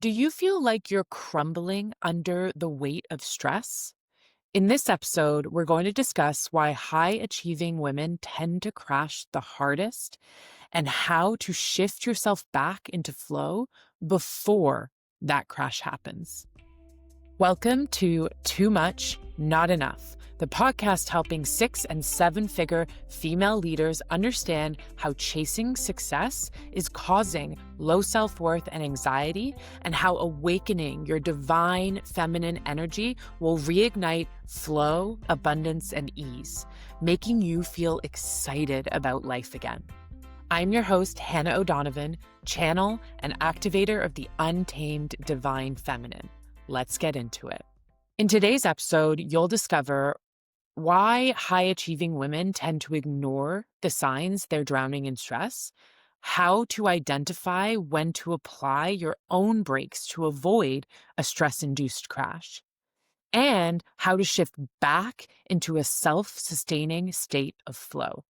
Do you feel like you're crumbling under the weight of stress? In this episode, we're going to discuss why high achieving women tend to crash the hardest and how to shift yourself back into flow before that crash happens. Welcome to Too Much, Not Enough, the podcast helping 6 and 7-figure female leaders understand how chasing success is causing low self-worth and anxiety, and how awakening your divine feminine energy will reignite flow, abundance, and ease, making you feel excited about life again. I'm your host, Hannah O'Donovan, channel and activator of the untamed divine feminine. Let's get into it. In today's episode, you'll discover why high-achieving women tend to ignore the signs they're drowning in stress, how to identify when to apply your own brakes to avoid a stress-induced crash, and how to shift back into a self-sustaining state of flow.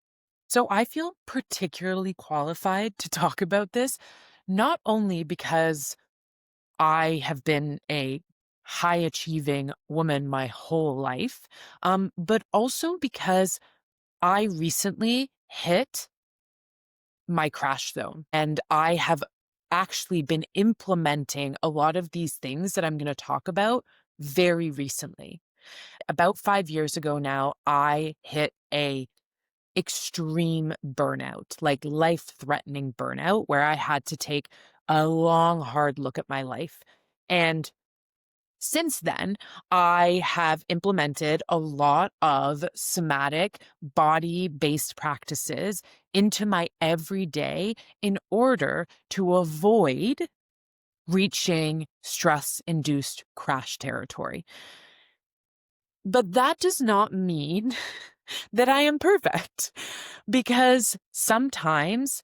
So I feel particularly qualified to talk about this, not only because I have been a high achieving woman my whole life, but also because I recently hit my crash zone and I have actually been implementing a lot of these things that I'm going to talk about very recently. About 5 years ago now, I hit a extreme burnout, like life-threatening burnout, where I had to take a long, hard look at my life. And since then, I have implemented a lot of somatic body-based practices into my everyday in order to avoid reaching stress-induced crash territory. But that does not mean that I am perfect, because sometimes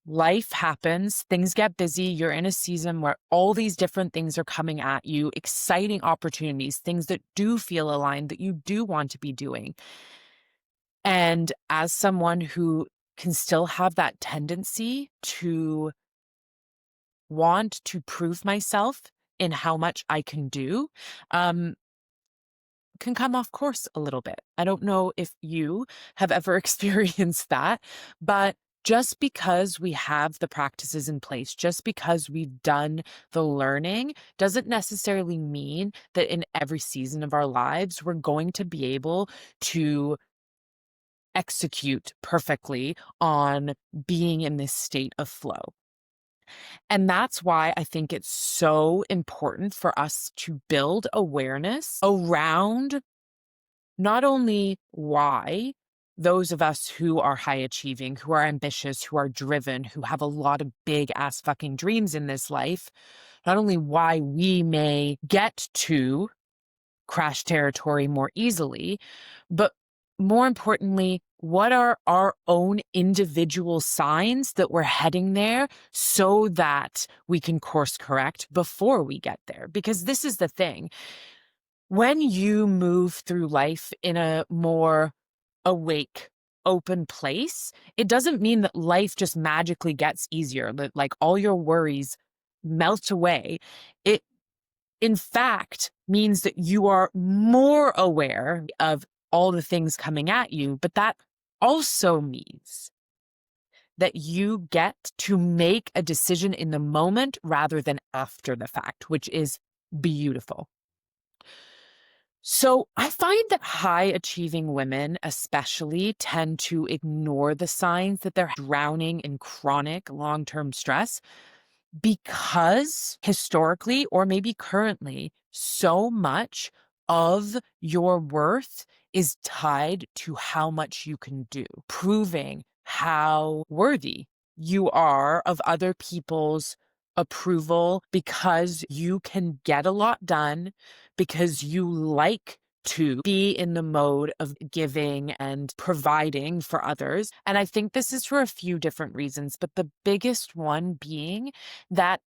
life happens, things get busy, you're in a season where all these different things are coming at you, exciting opportunities, things that do feel aligned, that you do want to be doing. And as someone who can still have that tendency to want to prove myself in how much I can do, can come off course a little bit. I don't know if you have ever experienced that, but just because we have the practices in place, just because we've done the learning, doesn't necessarily mean that in every season of our lives, we're going to be able to execute perfectly on being in this state of flow. And that's why I think it's so important for us to build awareness around not only why those of us who are high achieving, who are ambitious, who are driven, who have a lot of big ass fucking dreams in this life, not only why we may get to crash territory more easily, but more importantly, what are our own individual signs that we're heading there so that we can course correct before we get there? Because this is the thing. When you move through life in a more awake, open place, it doesn't mean that life just magically gets easier, that like all your worries melt away. It, in fact, means that you are more aware of all the things coming at you, but that also means that you get to make a decision in the moment rather than after the fact, which is beautiful. So I find that high achieving women especially tend to ignore the signs that they're drowning in chronic long-term stress because historically, or maybe currently, so much of your worth is tied to how much you can do, proving how worthy you are of other people's approval because you can get a lot done, because you like to be in the mode of giving and providing for others. And I think this is for a few different reasons, but the biggest one being that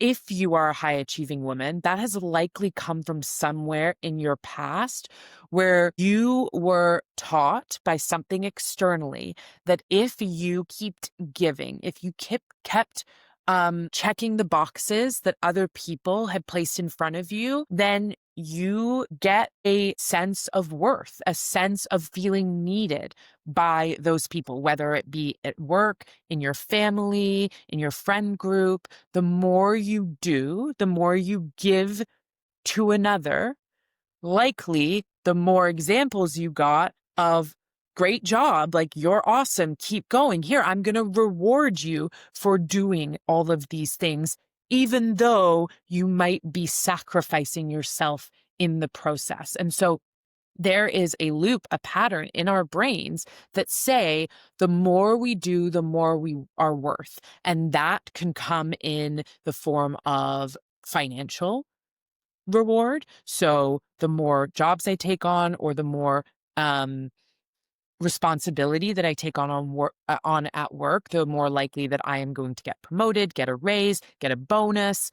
if you are a high achieving woman, that has likely come from somewhere in your past where you were taught by something externally that if you kept giving, if you kept checking the boxes that other people have placed in front of you, then you get a sense of worth, a sense of feeling needed by those people, whether it be at work, in your family, in your friend group. The more you do, the more you give to another, likely the more examples you got of great job, like you're awesome, keep going. Here, I'm going to reward you for doing all of these things, even though you might be sacrificing yourself in the process. And so there is a loop, a pattern in our brains that say the more we do, the more we are worth. And that can come in the form of financial reward. So the more jobs I take on, or the more responsibility that I take on at work, the more likely that I am going to get promoted, get a raise, get a bonus,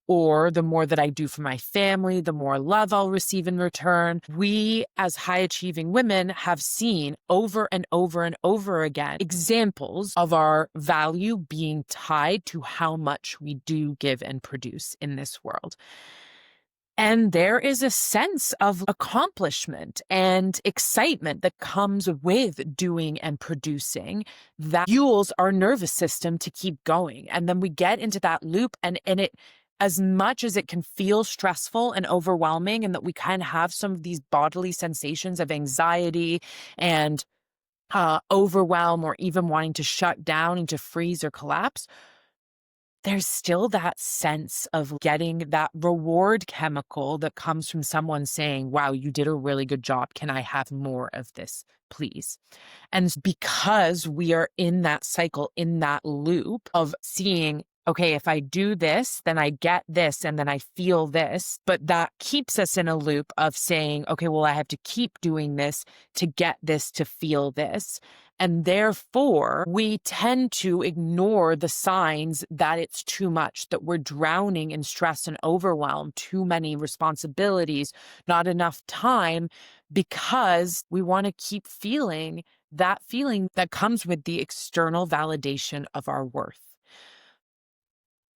or the more that I do for my family, the more love I'll receive in return. We, as high achieving women, have seen over and over and over again examples of our value being tied to how much we do give and produce in this world. And there is a sense of accomplishment and excitement that comes with doing and producing that fuels our nervous system to keep going. And then we get into that loop, and it, as much as it can feel stressful and overwhelming, and that we kind of have some of these bodily sensations of anxiety and overwhelm, or even wanting to shut down and to freeze or collapse, there's still that sense of getting that reward chemical that comes from someone saying, wow, you did a really good job. Can I have more of this, please? And because we are in that cycle, in that loop of seeing, okay, if I do this, then I get this, and then I feel this. But that keeps us in a loop of saying, okay, well, I have to keep doing this to get this, to feel this. And therefore, we tend to ignore the signs that it's too much, that we're drowning in stress and overwhelm, too many responsibilities, not enough time, because we want to keep feeling that comes with the external validation of our worth.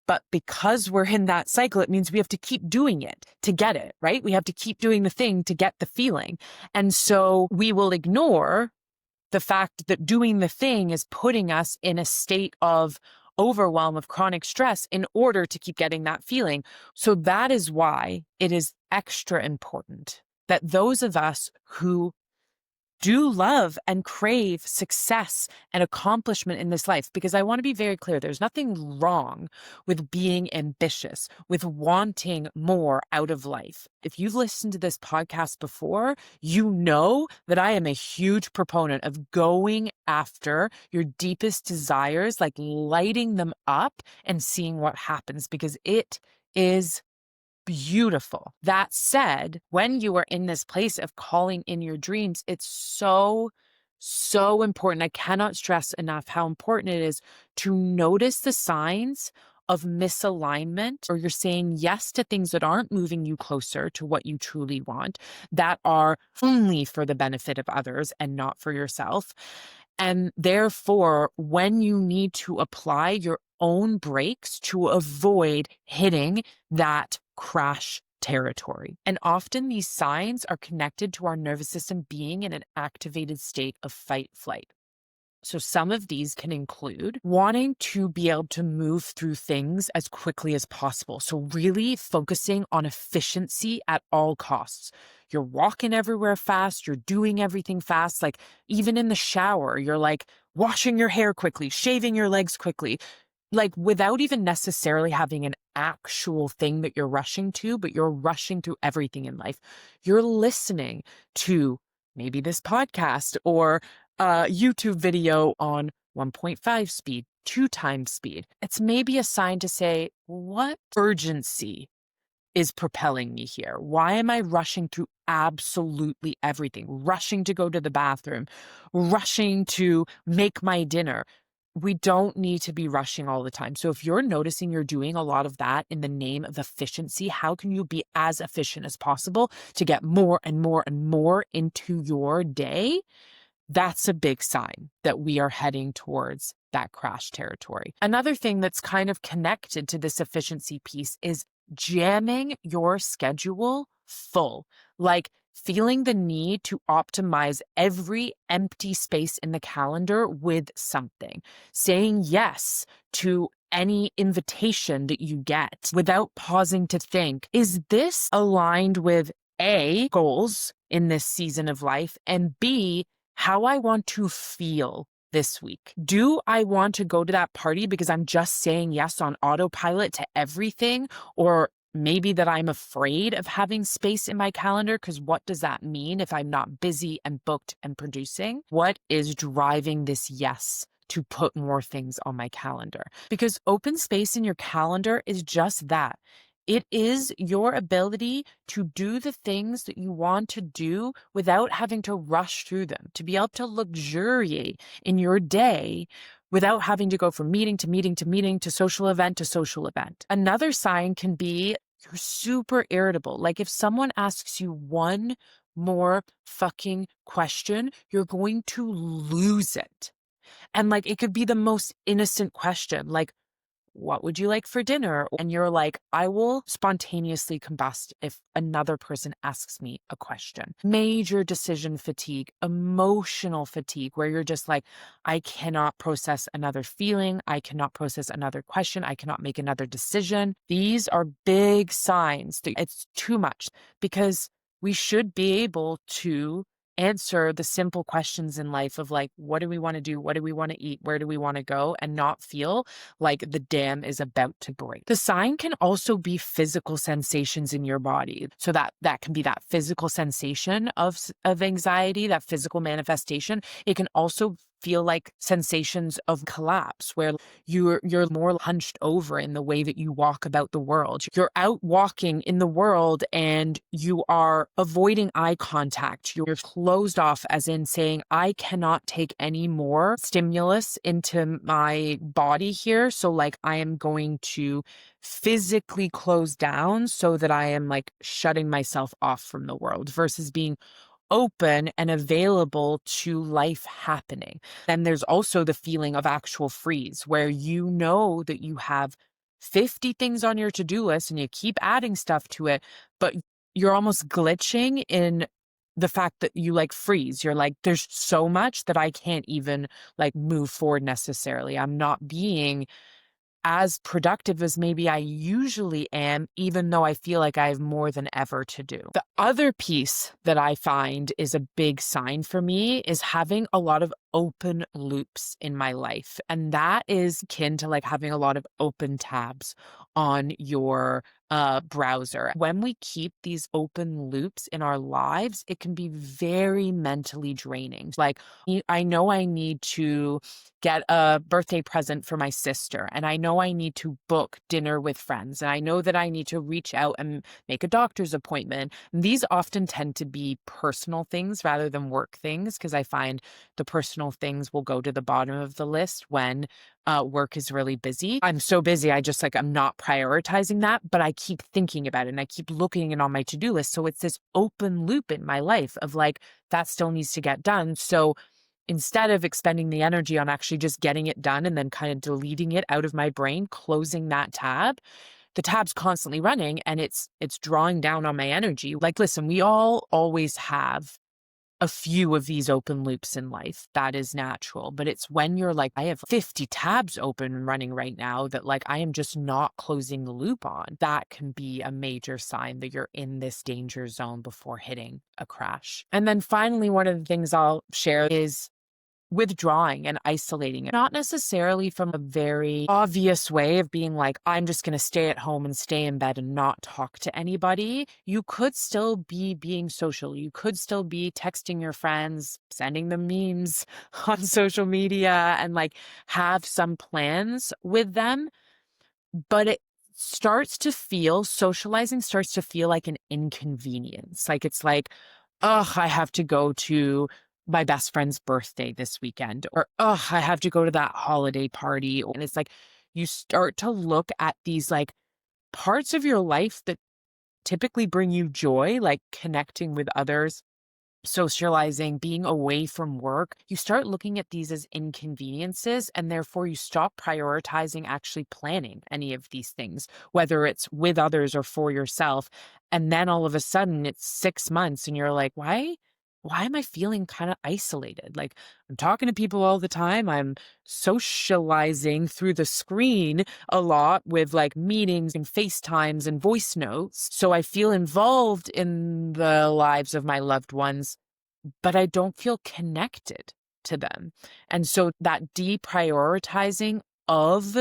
But because we're in that cycle, it means we have to keep doing it to get it, right? We have to keep doing the thing to get the feeling. And so we will ignore the fact that doing the thing is putting us in a state of overwhelm, of chronic stress, in order to keep getting that feeling. So that is why it is extra important that those of us who do love and crave success and accomplishment in this life, because I want to be very clear, there's nothing wrong with being ambitious, with wanting more out of life. If you've listened to this podcast before, you know that I am a huge proponent of going after your deepest desires, like lighting them up and seeing what happens, because it is beautiful. That said, when you are in this place of calling in your dreams, it's so, so important. I cannot stress enough how important it is to notice the signs of misalignment, or you're saying yes to things that aren't moving you closer to what you truly want, that are only for the benefit of others and not for yourself. And therefore, when you need to apply your own brakes to avoid hitting that crash territory. And often these signs are connected to our nervous system being in an activated state of fight flight. So some of these can include wanting to be able to move through things as quickly as possible. So really focusing on efficiency at all costs. You're walking everywhere fast, you're doing everything fast. Like even in the shower, you're like washing your hair quickly, shaving your legs quickly, like without even necessarily having an actual thing that you're rushing to, but you're rushing through everything in life. You're listening to maybe this podcast or a YouTube video on 1.5 speed, 2 times speed. It's maybe a sign to say, what urgency is propelling me here? Why am I rushing through absolutely everything? Rushing to go to the bathroom, rushing to make my dinner. We don't need to be rushing all the time. So if you're noticing you're doing a lot of that in the name of efficiency, how can you be as efficient as possible to get more and more and more into your day? That's a big sign that we are heading towards that crash territory. Another thing that's kind of connected to this efficiency piece is jamming your schedule full, like feeling the need to optimize every empty space in the calendar with something, saying yes to any invitation that you get without pausing to think, is this aligned with A, goals in this season of life, and B, how I want to feel this week? Do I want to go to that party because I'm just saying yes on autopilot to everything? Or maybe that I'm afraid of having space in my calendar, because what does that mean if I'm not busy and booked and producing? What is driving this yes to put more things on my calendar? Because open space in your calendar is just that. It is your ability to do the things that you want to do without having to rush through them, to be able to luxuriate in your day without having to go from meeting to meeting to meeting to social event to social event. Another sign can be you're super irritable. Like if someone asks you one more fucking question, you're going to lose it. And like it could be the most innocent question, like, what would you like for dinner? And you're like, I will spontaneously combust if another person asks me a question. Major decision fatigue, emotional fatigue, where you're just like, I cannot process another feeling. I cannot process another question. I cannot make another decision. These are big signs that it's too much, because we should be able to answer the simple questions in life of like, what do we want to do? What do we want to eat? Where do we want to go? And not feel like the dam is about to break. The sign can also be physical sensations in your body. So that can be that physical sensation of anxiety, that physical manifestation. It can also feel like sensations of collapse, where you're more hunched over in the way that you walk about the world. You're out walking in the world and you are avoiding eye contact. You're closed off, as in saying, I cannot take any more stimulus into my body here. So like I am going to physically close down so that I am like shutting myself off from the world, versus being open and available to life happening. Then there's also the feeling of actual freeze, where you know that you have 50 things on your to-do list and you keep adding stuff to it, but you're almost glitching in the fact that you like freeze. You're like, there's so much that I can't even like move forward necessarily. I'm not being as productive as maybe I usually am, even though I feel like I have more than ever to do. The other piece that I find is a big sign for me is having a lot of open loops in my life. And that is akin to like having a lot of open tabs on your browser. When we keep these open loops in our lives, it can be very mentally draining. Like, I know I need to get a birthday present for my sister, and I know I need to book dinner with friends, and I know that I need to reach out and make a doctor's appointment. And these often tend to be personal things rather than work things, because I find the personal things will go to the bottom of the list when work is really busy. I'm so busy, I'm not prioritizing that, but I keep thinking about it and I keep looking it on my to-do list. So it's this open loop in my life of like, that still needs to get done. So instead of expending the energy on actually just getting it done and then kind of deleting it out of my brain, closing that tab, the tab's constantly running and it's drawing down on my energy. Like, listen, we all always have a few of these open loops in life. That is natural. But it's when you're like, I have 50 tabs open and running right now that like I am just not closing the loop on. That can be a major sign that you're in this danger zone before hitting a crash. And then finally, one of the things I'll share is withdrawing and isolating it, not necessarily from a very obvious way of being like, I'm just going to stay at home and stay in bed and not talk to anybody. You could still be being social. You could still be texting your friends, sending them memes on social media, and like have some plans with them. But socializing starts to feel like an inconvenience. Like it's like, oh, I have to go to my best friend's birthday this weekend, or oh, I have to go to that holiday party. And it's like you start to look at these like parts of your life that typically bring you joy, like connecting with others, socializing, being away from work, you start looking at these as inconveniences, and therefore you stop prioritizing actually planning any of these things, whether it's with others or for yourself. And then all of a sudden it's 6 months and you're like, why am I feeling kind of isolated? Like, I'm talking to people all the time. I'm socializing through the screen a lot with like meetings and FaceTimes and voice notes. So I feel involved in the lives of my loved ones, but I don't feel connected to them. And so that deprioritizing of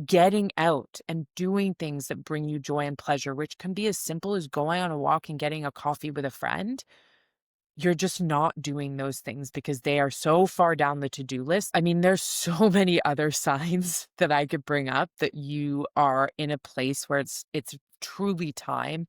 getting out and doing things that bring you joy and pleasure, which can be as simple as going on a walk and getting a coffee with a friend, you're just not doing those things because they are so far down the to-do list. I mean, there's so many other signs that I could bring up that you are in a place where it's truly time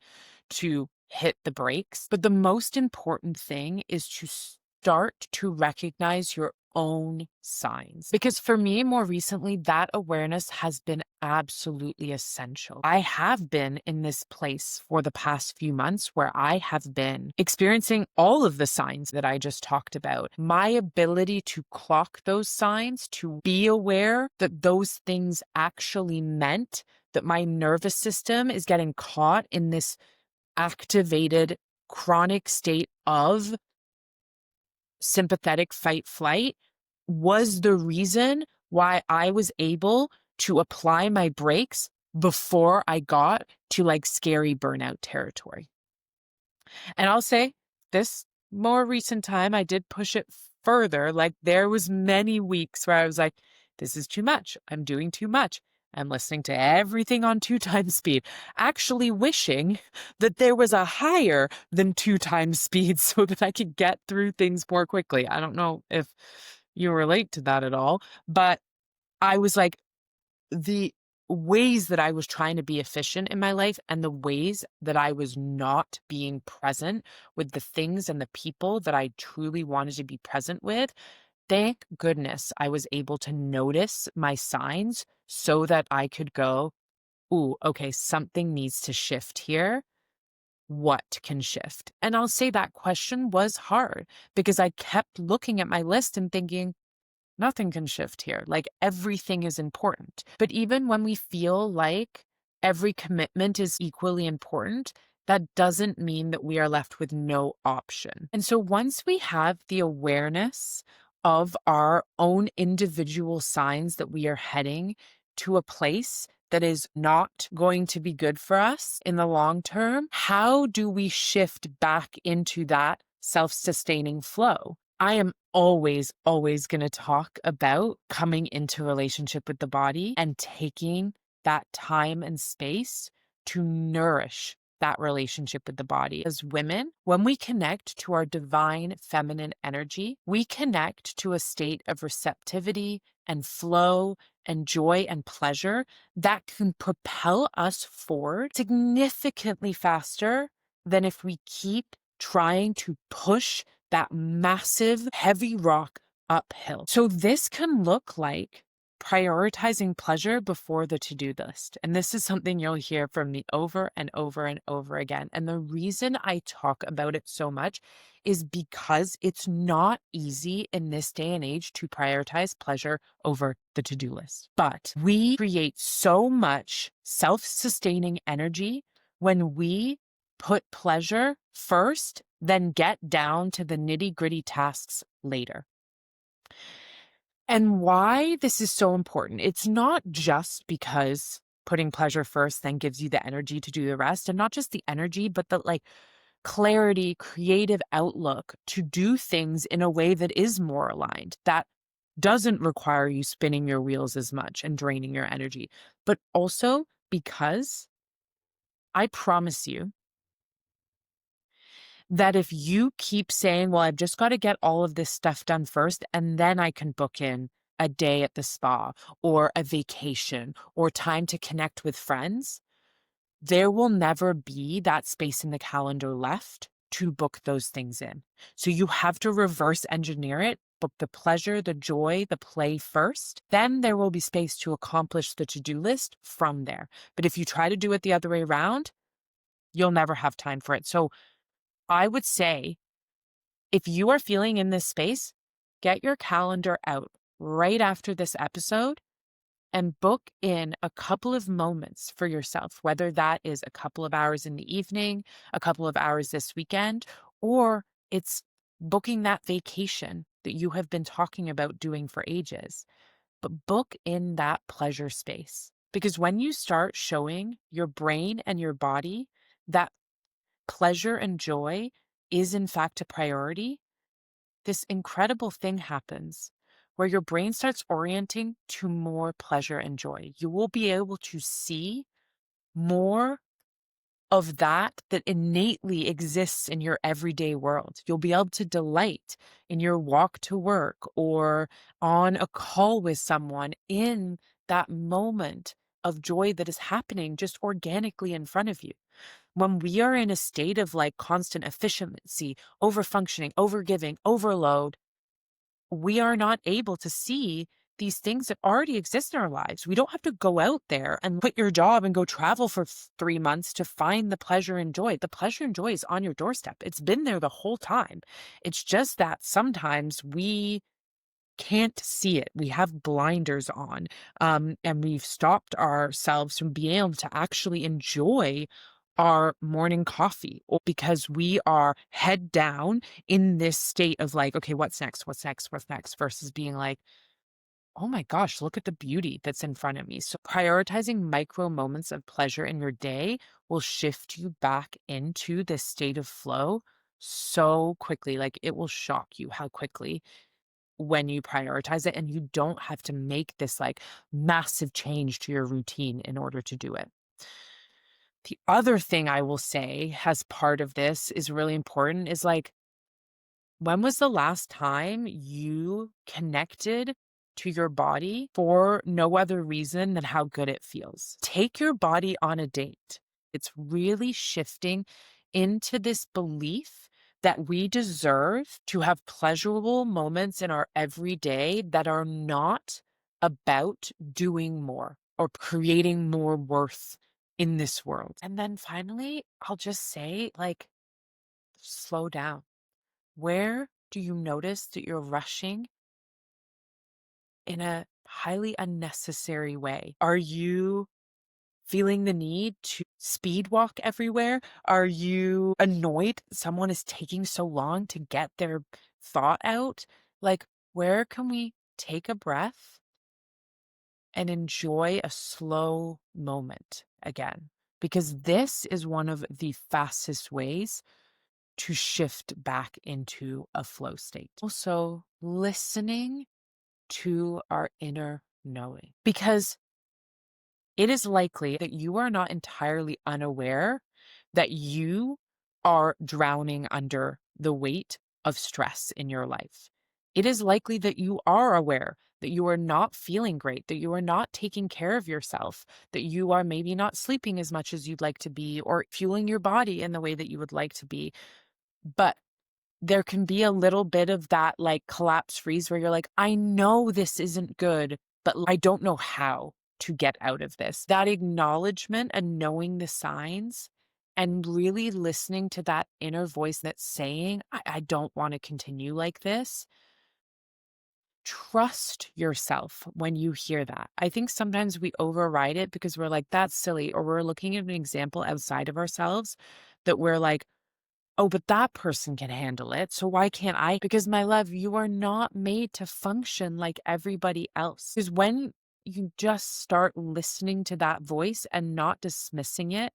to hit the brakes. But the most important thing is to start to recognize your own signs. Because for me, more recently, that awareness has been absolutely essential. I have been in this place for the past few months where I have been experiencing all of the signs that I just talked about. My ability to clock those signs, to be aware that those things actually meant that my nervous system is getting caught in this activated chronic state of sympathetic fight flight, was the reason why I was able to apply my brakes before I got to like scary burnout territory. And I'll say this more recent time, I did push it further. Like there was many weeks where I was like, this is too much. I'm doing too much. I'm listening to everything on 2 times speed, actually wishing that there was a higher than 2 times speed so that I could get through things more quickly. I don't know if you relate to that at all, but I was like, the ways that I was trying to be efficient in my life and the ways that I was not being present with the things and the people that I truly wanted to be present with. Thank goodness I was able to notice my signs so that I could go, ooh, okay, something needs to shift here. What can shift? And I'll say that question was hard because I kept looking at my list and thinking, nothing can shift here. Like everything is important. But even when we feel like every commitment is equally important, that doesn't mean that we are left with no option. And so once we have the awareness of our own individual signs that we are heading to a place that is not going to be good for us in the long term, how do we shift back into that self-sustaining flow? I am always going to talk about coming into relationship with the body and taking that time and space to nourish that relationship with the body. As women, when we connect to our divine feminine energy, we connect to a state of receptivity and flow and joy and pleasure that can propel us forward significantly faster than if we keep trying to push that massive, heavy rock uphill. So this can look like prioritizing pleasure before the to-do list. And this is something you'll hear from me over and over and over again. And the reason I talk about it so much is because it's not easy in this day and age to prioritize pleasure over the to-do list. But we create so much self-sustaining energy when we put pleasure first, then get down to the nitty-gritty tasks later. And why this is so important, it's not just because putting pleasure first then gives you the energy to do the rest, and not just the energy, but the like clarity, creative outlook to do things in a way that is more aligned, that doesn't require you spinning your wheels as much and draining your energy, but also because I promise you that if you keep saying, well, I've just got to get all of this stuff done first, and then I can book in a day at the spa or a vacation or time to connect with friends, there will never be that space in the calendar left to book those things in. So you have to reverse engineer it, book the pleasure, the joy, the play first. Then there will be space to accomplish the to-do list from there. But if you try to do it the other way around, you'll never have time for it. So I would say If you are feeling in this space, get your calendar out right after this episode and book in a couple of moments for yourself, whether that is a couple of hours in the evening, a couple of hours this weekend, or it's booking that vacation that you have been talking about doing for ages. But book in that pleasure space. Because when you start showing your brain and your body that pleasure and joy is in fact a priority, this incredible thing happens where your brain starts orienting to more pleasure and joy. You will be able to see more of that innately exists in your everyday world. You'll be able to delight in your walk to work or on a call with someone in that moment of joy that is happening just organically in front of you. When we are in a state of like constant efficiency, over functioning, over giving, overload, we are not able to see these things that already exist in our lives. We don't have to go out there and quit your job and go travel for 3 months to find the pleasure and joy. The pleasure and joy is on your doorstep. It's been there the whole time. It's just that sometimes we can't see it. We have blinders on, and we've stopped ourselves from being able to actually enjoy our morning coffee or because we are head down in this state of like, okay, what's next? What's next? What's next? Versus being like, oh my gosh, look at the beauty that's in front of me. So prioritizing micro moments of pleasure in your day will shift you back into this state of flow so quickly. Like it will shock you how quickly when you prioritize it, and you don't have to make this like massive change to your routine in order to do it. The other thing I will say as part of this is really important is like, when was the last time you connected to your body for no other reason than how good it feels? Take your body on a date. It's really shifting into this belief that we deserve to have pleasurable moments in our everyday that are not about doing more or creating more worth in this world. And then finally, I'll just say, like, slow down. Where do you notice that you're rushing in a highly unnecessary way? Are you feeling the need to speed walk everywhere? Are you annoyed that someone is taking so long to get their thought out? Like, where can we take a breath and enjoy a slow moment again? Because this is one of the fastest ways to shift back into a flow state. Also, listening to our inner knowing, because it is likely that you are not entirely unaware that you are drowning under the weight of stress in your life. It is likely that you are aware that you are not feeling great, that you are not taking care of yourself, that you are maybe not sleeping as much as you'd like to be or fueling your body in the way that you would like to be. But there can be a little bit of that like collapse freeze where you're like, I know this isn't good, but I don't know how to get out of this. That acknowledgement and knowing the signs and really listening to that inner voice that's saying, I don't want to continue like this. Trust yourself when you hear that. I think sometimes we override it because we're like, that's silly, or we're looking at an example outside of ourselves that we're like, oh, but that person can handle it. So why can't I? Because my love, you are not made to function like everybody else. Because when you just start listening to that voice and not dismissing it,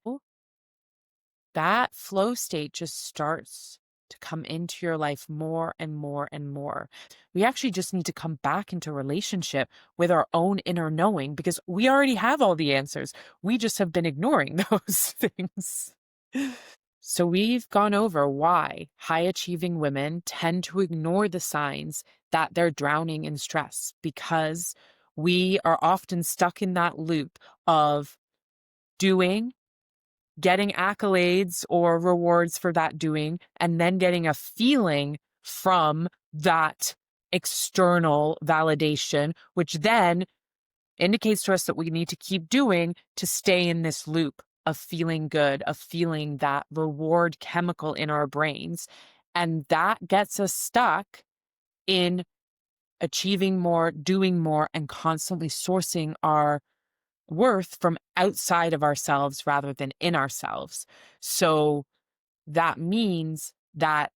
that flow state just starts to come into your life more and more and more. We actually just need to come back into relationship with our own inner knowing because we already have all the answers. We just have been ignoring those things. So we've gone over why high achieving women tend to ignore the signs that they're drowning in stress because we are often stuck in that loop of doing, getting accolades or rewards for that doing, and then getting a feeling from that external validation, which then indicates to us that we need to keep doing to stay in this loop of feeling good, of feeling that reward chemical in our brains. And that gets us stuck in achieving more, doing more, and constantly sourcing our worth from outside of ourselves rather than in ourselves. So that means that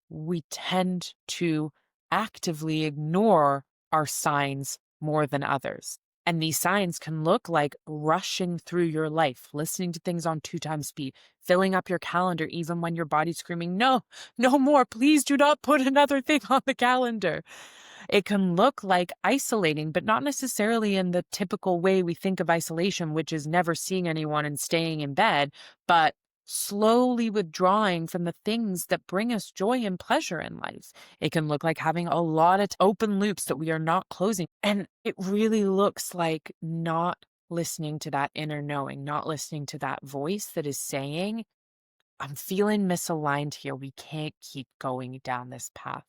we tend to actively ignore our signs more than others. And these signs can look like rushing through your life, listening to things on 2 times speed, filling up your calendar even when your body's screaming, no, no more. Please do not put another thing on the calendar. It can look like isolating, but not necessarily in the typical way we think of isolation, which is never seeing anyone and staying in bed, but slowly withdrawing from the things that bring us joy and pleasure in life. It can look like having a lot of open loops that we are not closing. And it really looks like not listening to that inner knowing, not listening to that voice that is saying, I'm feeling misaligned here. We can't keep going down this path.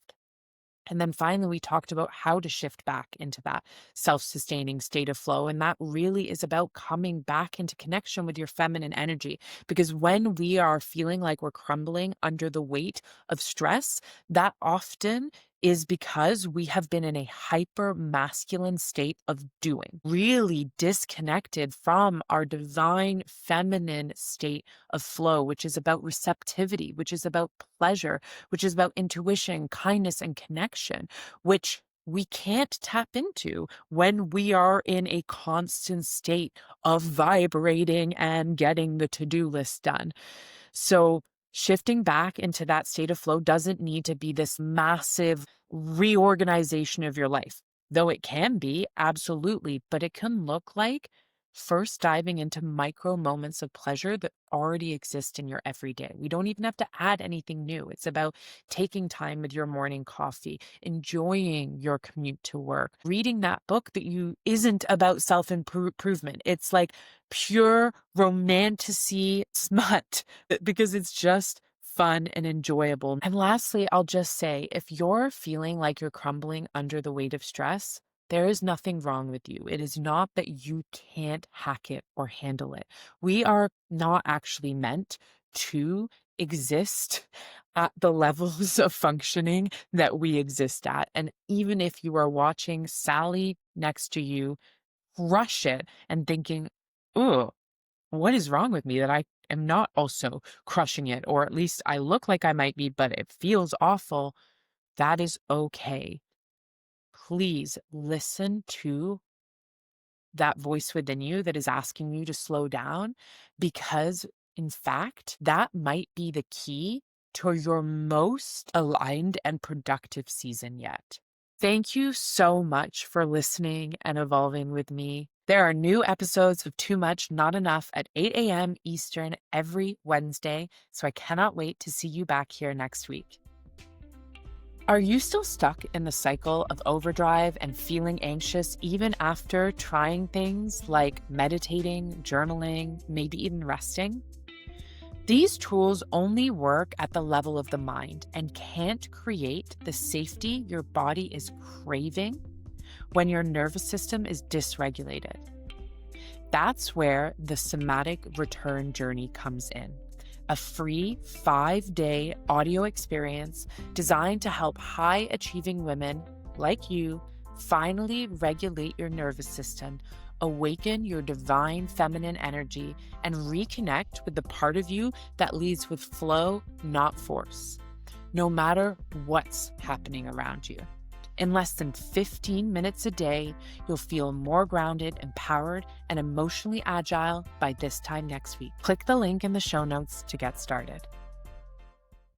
And then finally, we talked about how to shift back into that self sustaining state of flow. And that really is about coming back into connection with your feminine energy. Because when we are feeling like we're crumbling under the weight of stress, that often is because we have been in a hyper masculine state of doing, really disconnected from our divine feminine state of flow, which is about receptivity, which is about pleasure, which is about intuition, kindness, and connection, which we can't tap into when we are in a constant state of vibrating and getting the to-do list done. So shifting back into that state of flow doesn't need to be this massive reorganization of your life, though it can be, absolutely, but it can look like first diving into micro moments of pleasure that already exist in your everyday. We don't even have to add anything new. It's about taking time with your morning coffee, enjoying your commute to work, reading that book that you isn't about self-improvement. It's like pure romantasy smut because it's just fun and enjoyable. And lastly, I'll just say, if you're feeling like you're crumbling under the weight of stress, there is nothing wrong with you. It is not that you can't hack it or handle it. We are not actually meant to exist at the levels of functioning that we exist at. And even if you are watching Sally next to you crush it and thinking, oh, what is wrong with me that I am not also crushing it? Or at least I look like I might be, but it feels awful. That is okay. Please listen to that voice within you that is asking you to slow down, because in fact, that might be the key to your most aligned and productive season yet. Thank you so much for listening and evolving with me. There are new episodes of Too Much, Not Enough at 8 a.m. Eastern every Wednesday, so I cannot wait to see you back here next week. Are you still stuck in the cycle of overdrive and feeling anxious even after trying things like meditating, journaling, maybe even resting? These tools only work at the level of the mind and can't create the safety your body is craving when your nervous system is dysregulated. That's where the somatic return journey comes in. A free 5-day audio experience designed to help high-achieving women like you finally regulate your nervous system, awaken your divine feminine energy, and reconnect with the part of you that leads with flow, not force, no matter what's happening around you. In less than 15 minutes a day, you'll feel more grounded, empowered, and emotionally agile by this time next week. Click the link in the show notes to get started.